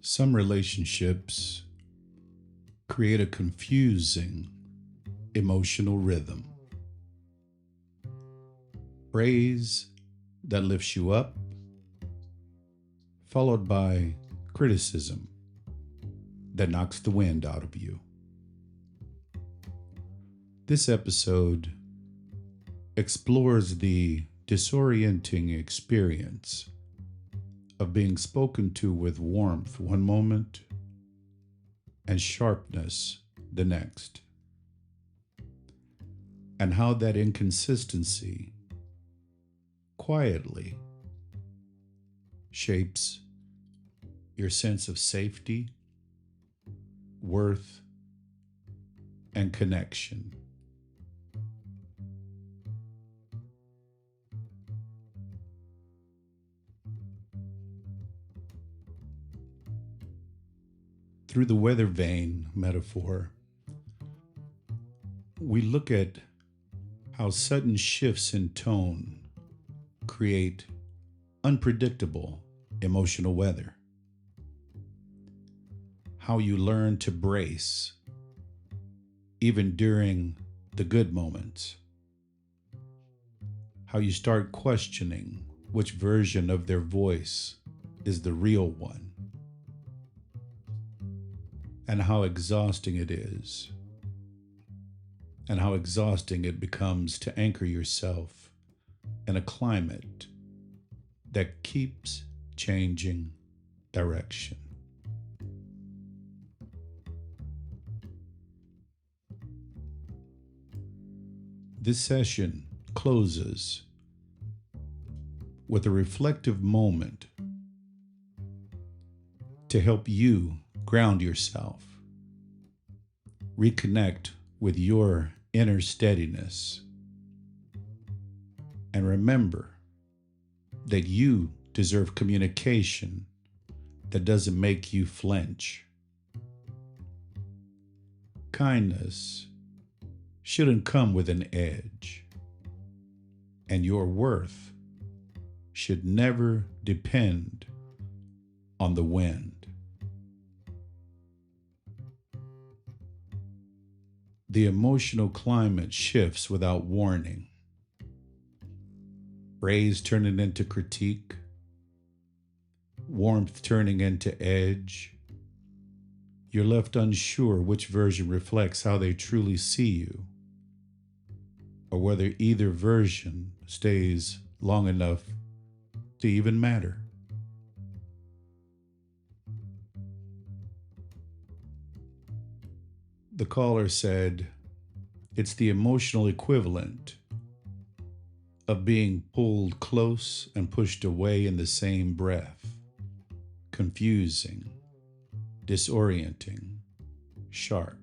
Some relationships create a confusing emotional rhythm. Praise that lifts you up, followed by criticism that knocks the wind out of you. This episode explores the disorienting experience of being spoken to with warmth one moment and sharpness the next, and how that inconsistency quietly shapes your sense of safety, worth, and connection. Through the Weathervane metaphor, we look at how sudden shifts in tone create unpredictable emotional weather. How you learn to brace even during the good moments. How you start questioning which version of their voice is the real one. And how exhausting it is. And how exhausting it becomes to anchor yourself in a climate that keeps changing direction. This session closes with a reflective moment to help you ground yourself, reconnect with your inner steadiness, and remember that you deserve communication that doesn't make you flinch. Kindness shouldn't come with an edge, and your worth should never depend on the wind. The emotional climate shifts without warning. Praise turning into critique, warmth turning into edge. You're left unsure which version reflects how they truly see you, or whether either version stays long enough to even matter. The caller said, it's the emotional equivalent of being pulled close and pushed away in the same breath. Confusing, disorienting, sharp.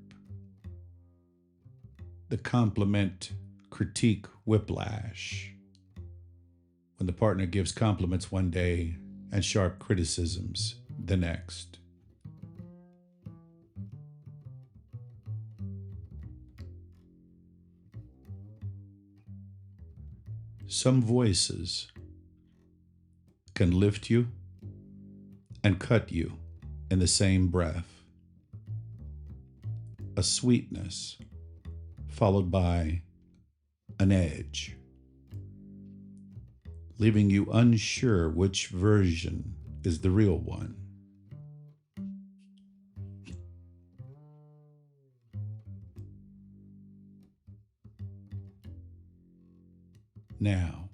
The compliment critique whiplash. When the partner gives compliments one day and sharp criticisms the next. Some voices can lift you and cut you in the same breath. A sweetness followed by an edge, leaving you unsure which version is the real one. Now,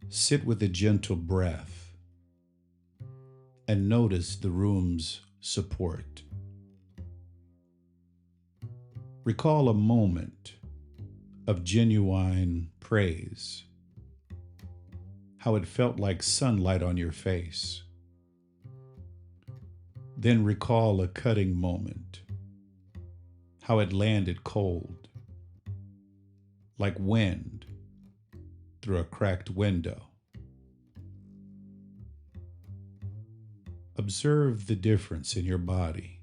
sit with a gentle breath and notice the room's support. Recall a moment of genuine praise, how it felt like sunlight on your face. Then recall a cutting moment, how it landed cold, like wind through a cracked window. Observe the difference in your body.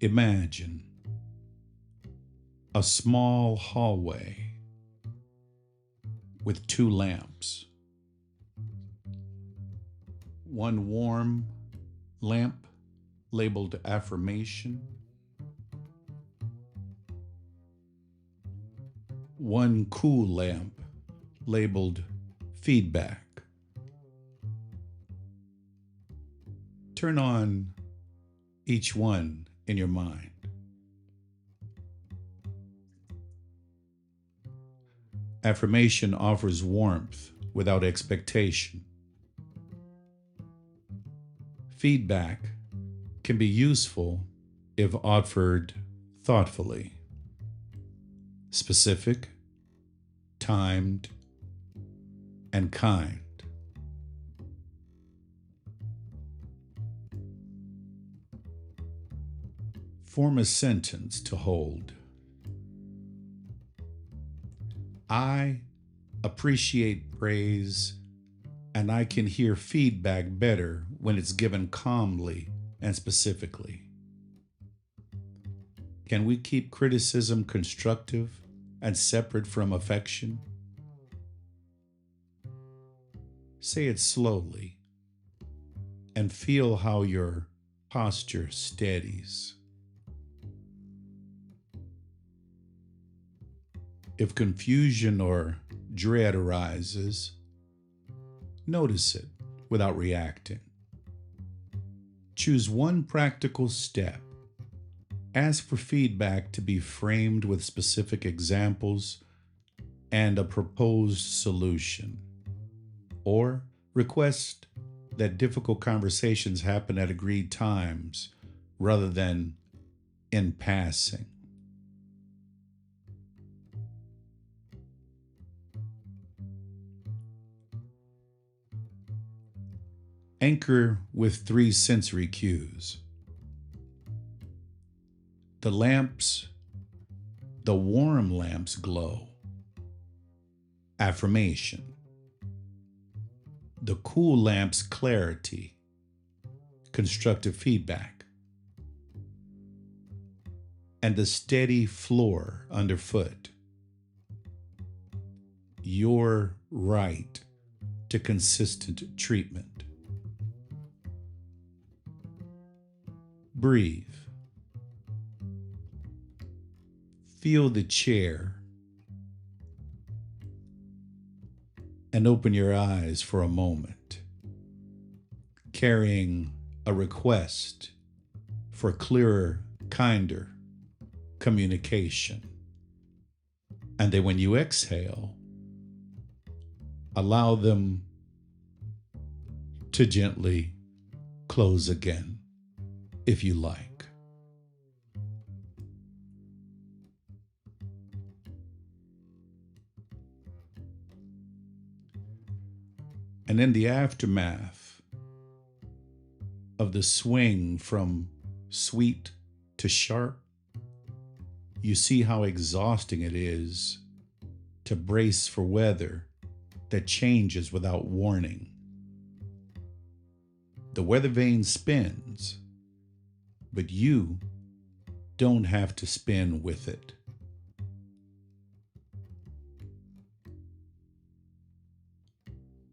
Imagine a small hallway with two lamps. One warm lamp labeled affirmation. One cool lamp labeled feedback. Turn on each one in your mind. Affirmation offers warmth without expectation. Feedback can be useful if offered thoughtfully, specific, timed, and kind. Form a sentence to hold. I appreciate praise, and I can hear feedback better when it's given calmly and specifically. Can we keep criticism constructive and separate from affection? Say it slowly and feel how your posture steadies. If confusion or dread arises, notice it without reacting. Choose one practical step. Ask for feedback to be framed with specific examples and a proposed solution. Or request that difficult conversations happen at agreed times rather than in passing. Anchor with 3 sensory cues. The warm lamps glow. Affirmation. The cool lamp's clarity. Constructive feedback. And the steady floor underfoot. Your right to consistent treatment. Breathe. Feel the chair and open your eyes for a moment, carrying a request for clearer, kinder communication. And then when you exhale, allow them to gently close again, if you like. And in the aftermath of the swing from sweet to sharp, you see how exhausting it is to brace for weather that changes without warning. The weathervane spins, but you don't have to spin with it.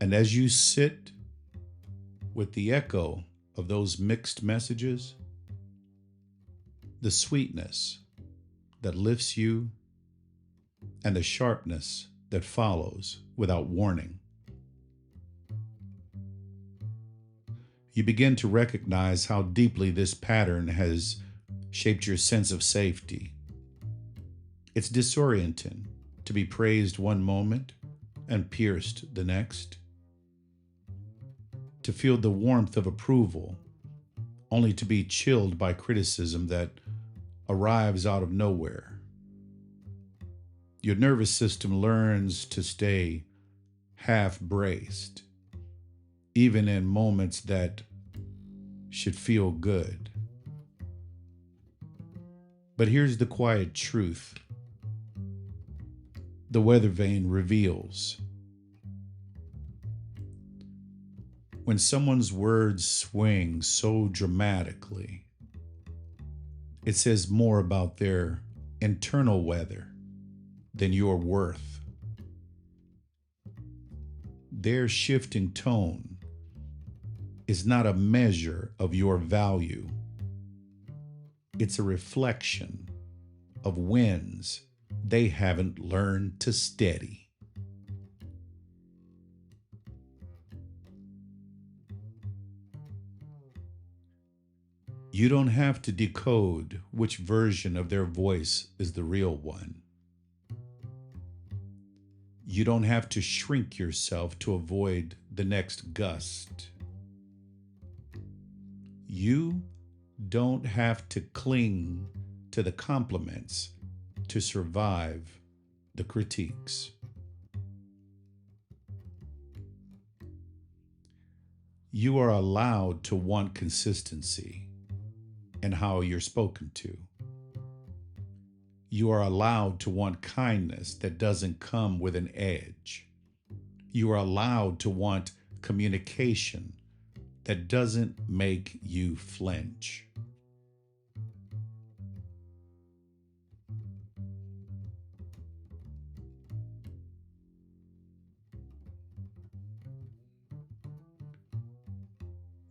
And as you sit with the echo of those mixed messages, the sweetness that lifts you and the sharpness that follows without warning, you begin to recognize how deeply this pattern has shaped your sense of safety. It's disorienting to be praised one moment and pierced the next, to feel the warmth of approval only to be chilled by criticism that arrives out of nowhere. Your nervous system learns to stay half-braced, even in moments that should feel good. But here's the quiet truth the weathervane reveals. When someone's words swing so dramatically, it says more about their internal weather than your worth. their shifting tone is not a measure of your value. It's a reflection of winds they haven't learned to steady. You don't have to decode which version of their voice is the real one. You don't have to shrink yourself to avoid the next gust. You don't have to cling to the compliments to survive the critiques. You are allowed to want consistency in how you're spoken to. You are allowed to want kindness that doesn't come with an edge. You are allowed to want communication that doesn't make you flinch.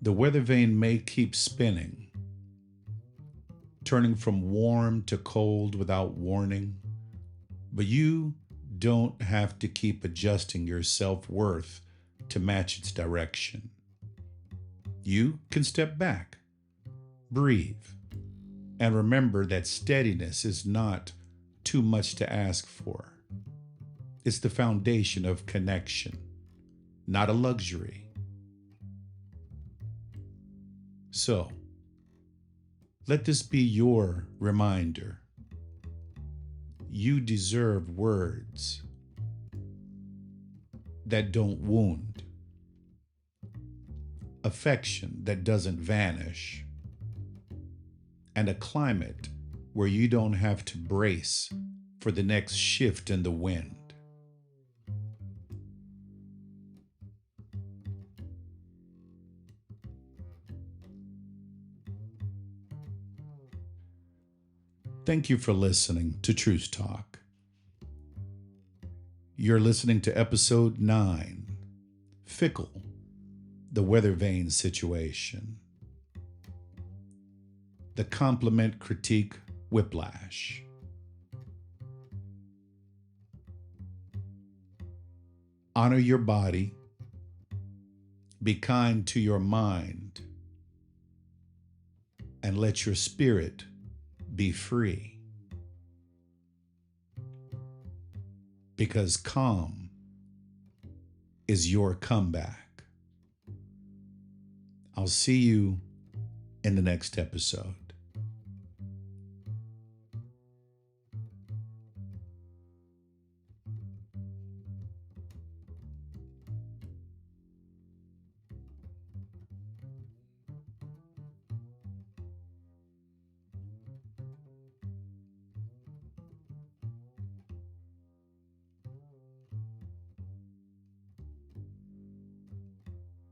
The weathervane may keep spinning, turning from warm to cold without warning, but you don't have to keep adjusting your self-worth to match its direction. You can step back, breathe, and remember that steadiness is not too much to ask for. It's the foundation of connection, not a luxury. So, let this be your reminder. You deserve words that don't wound, affection that doesn't vanish, and a climate where you don't have to brace for the next shift in the wind. Thank you for listening to Truth Talk. You're listening to episode 9, Fickle, the Weathervane situation. The compliment critique whiplash. Honor your body. Be kind to your mind. And let your spirit be free. Because calm is your comeback. I'll see you in the next episode.